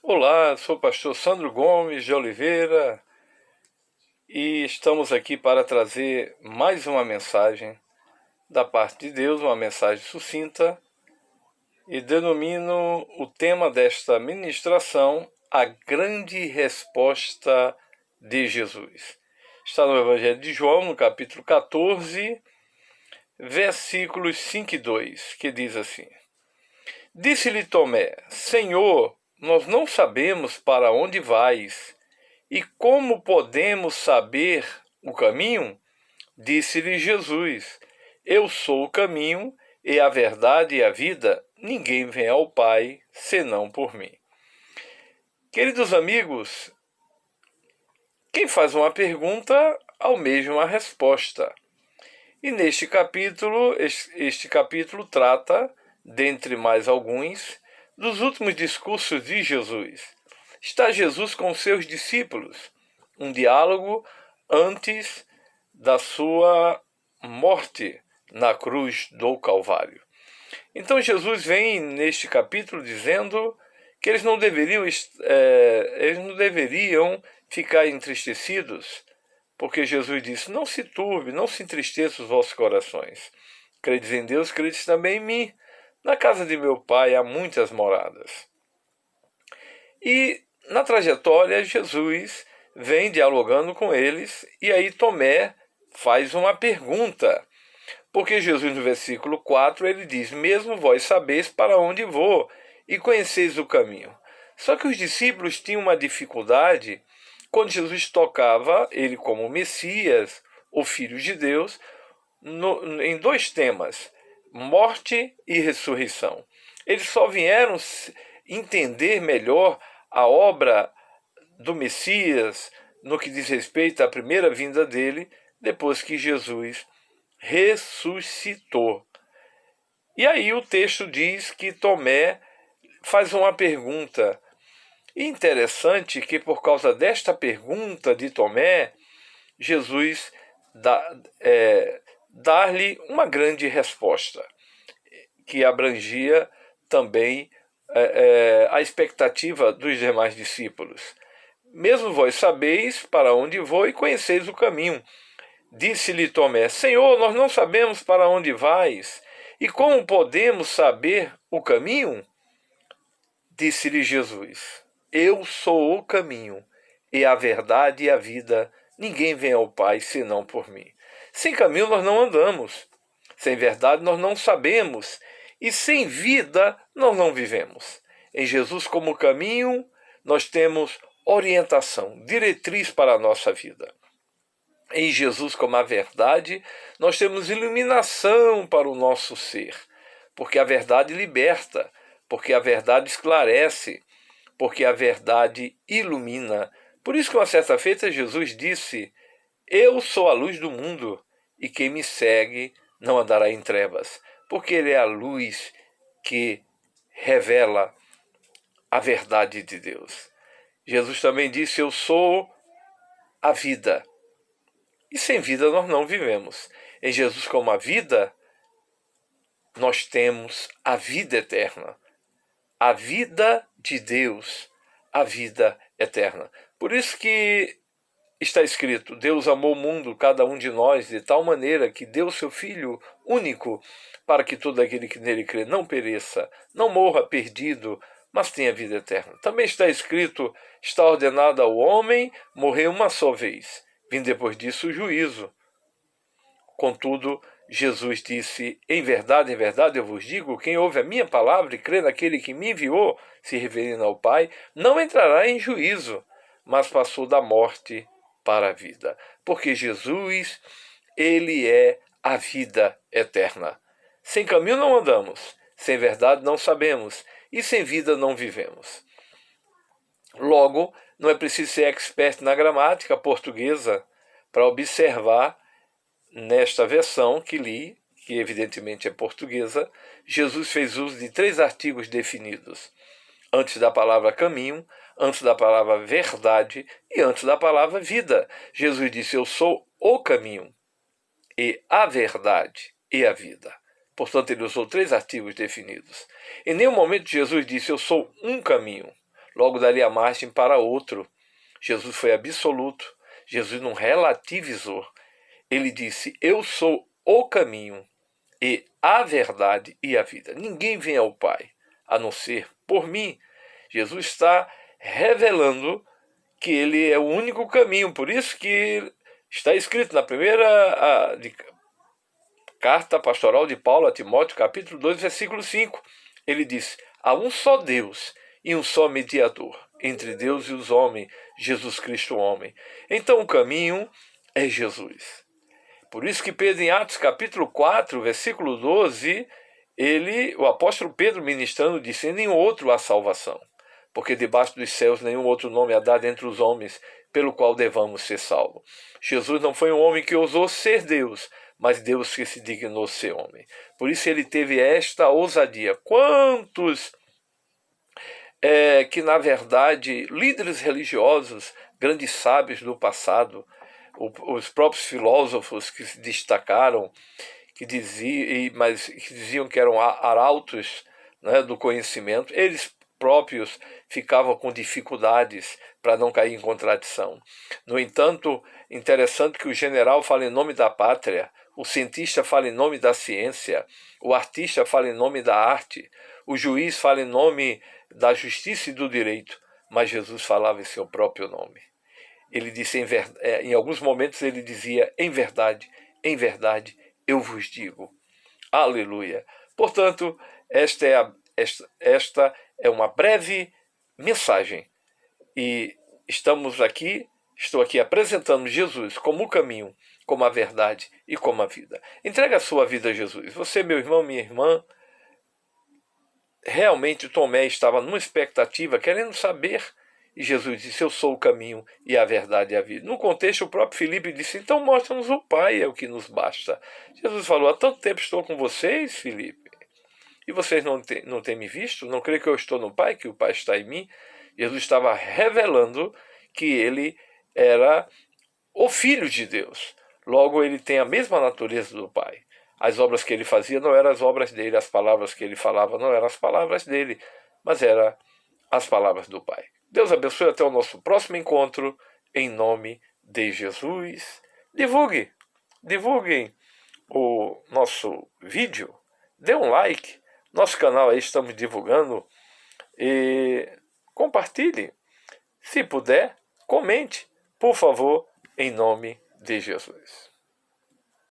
Olá, sou o pastor Sandro Gomes de Oliveira e estamos aqui para trazer mais uma mensagem da parte de Deus, uma mensagem sucinta, e denomino o tema desta ministração A Grande Resposta de Jesus. Está no Evangelho de João, no capítulo 14, versículos 5 e 2, que diz assim: Disse-lhe Tomé: Senhor, nós não sabemos para onde vais, e como podemos saber o caminho? Disse-lhe Jesus: Eu sou o caminho e a verdade e a vida. Ninguém vem ao Pai senão por mim. Queridos amigos, quem faz uma pergunta almeja uma resposta. E neste capítulo, este capítulo trata, dentre mais alguns, dos últimos discursos de Jesus. Está Jesus com seus discípulos, um diálogo antes da sua morte na cruz do Calvário. Então Jesus vem neste capítulo dizendo que eles não deveriam ficar entristecidos, porque Jesus disse: Não se turbe, não se entristeçam os vossos corações. Credes em Deus, credes também em mim. Na casa de meu Pai há muitas moradas. E na trajetória, Jesus vem dialogando com eles, e aí Tomé faz uma pergunta. Porque Jesus, no versículo 4, ele diz: Mesmo vós sabeis para onde vou, e conheceis o caminho. Só que os discípulos tinham uma dificuldade quando Jesus tocava, ele como Messias, o Filho de Deus, em dois temas: morte e ressurreição. Eles só vieram entender melhor a obra do Messias no que diz respeito à primeira vinda dele, depois que Jesus ressuscitou. E aí o texto diz que Tomé faz uma pergunta. E interessante que por causa desta pergunta de Tomé, Jesus dá-lhe uma grande resposta, que abrangia também a expectativa dos demais discípulos. Mesmo vós sabeis para onde vou e conheceis o caminho. Disse-lhe Tomé: Senhor, nós não sabemos para onde vais, e como podemos saber o caminho? Disse-lhe Jesus: Eu sou o caminho, e a verdade e a vida. Ninguém vem ao Pai senão por mim. Sem caminho nós não andamos, sem verdade nós não sabemos, e sem vida nós não vivemos. Em Jesus como caminho, nós temos orientação, diretriz para a nossa vida. Em Jesus como a verdade, nós temos iluminação para o nosso ser, porque a verdade liberta, porque a verdade esclarece, porque a verdade ilumina. Por isso que uma certa feita Jesus disse: Eu sou a luz do mundo, e quem me segue não andará em trevas, porque ele é a luz que revela a verdade de Deus. Jesus também disse: Eu sou a vida. E sem vida nós não vivemos. Em Jesus como a vida, nós temos a vida eterna. A vida de Deus, a vida eterna. Por isso que está escrito: Deus amou o mundo, cada um de nós, de tal maneira que deu seu Filho único, para que todo aquele que nele crê não pereça, não morra perdido, mas tenha vida eterna. Também está escrito: está ordenado ao homem morrer uma só vez, vindo depois disso o juízo. Contudo, Jesus disse: em verdade, eu vos digo, quem ouve a minha palavra e crê naquele que me enviou, se referindo ao Pai, não entrará em juízo, mas passou da morte para a vida. Porque Jesus, ele é a vida eterna. Sem caminho não andamos, sem verdade não sabemos, e sem vida não vivemos. Logo, não é preciso ser expert na gramática portuguesa para observar nesta versão que li, que evidentemente é portuguesa, Jesus fez uso de 3 artigos definidos: antes da palavra caminho, antes da palavra verdade e antes da palavra vida. Jesus disse: Eu sou o caminho, e a verdade e a vida. Portanto, ele usou 3 artigos definidos. Em nenhum momento Jesus disse: Eu sou um caminho. logo daria margem para outro. Jesus foi absoluto. Jesus não relativizou. Ele disse: eu sou o caminho e a verdade e a vida. Ninguém vem ao Pai a não ser por mim. Jesus está revelando que ele é o único caminho. Por isso que está escrito na primeira carta pastoral de Paulo a Timóteo, capítulo 2, versículo 5. Ele diz: há um só Deus e um só mediador entre Deus e os homens, Jesus Cristo, o homem. Então o caminho é Jesus. Por isso que Pedro, em Atos capítulo 4, versículo 12, o apóstolo Pedro ministrando, disse: em nenhum outro há salvação, porque debaixo dos céus nenhum outro nome há dado entre os homens, pelo qual devamos ser salvos. Jesus não foi um homem que ousou ser Deus, mas Deus que se dignou ser homem. Por isso ele teve esta ousadia. Quantos que, na verdade, líderes religiosos, grandes sábios do passado, os próprios filósofos que se destacaram, que diziam que eram arautos, né, do conhecimento, eles próprios ficavam com dificuldades para não cair em contradição. No entanto, interessante que o general fala em nome da pátria, o cientista fala em nome da ciência, o artista fala em nome da arte, o juiz fala em nome da justiça e do direito, mas Jesus falava em seu próprio nome. Ele disse em alguns momentos ele dizia: em verdade, eu vos digo. Aleluia. Portanto, esta é uma breve mensagem. E estou aqui apresentando Jesus como o caminho, como a verdade e como a vida. Entrega a sua vida a Jesus. Você, meu irmão, minha irmã, realmente Tomé estava numa expectativa, querendo saber, e Jesus disse: eu sou o caminho e a verdade e a vida. No contexto, o próprio Filipe disse: então mostra-nos o Pai, é o que nos basta. Jesus falou: há tanto tempo estou com vocês, Filipe, e vocês não têm me visto? Não creem que eu estou no Pai, que o Pai está em mim? Jesus estava revelando que ele era o Filho de Deus. Logo, ele tem a mesma natureza do Pai. As obras que ele fazia não eram as obras dele, as palavras que ele falava não eram as palavras dele, mas eram as palavras do Pai. Deus abençoe, até o nosso próximo encontro, em nome de Jesus. Divulguem o nosso vídeo, dê um like, nosso canal aí estamos divulgando, e compartilhe. Se puder, comente, por favor, em nome de Jesus.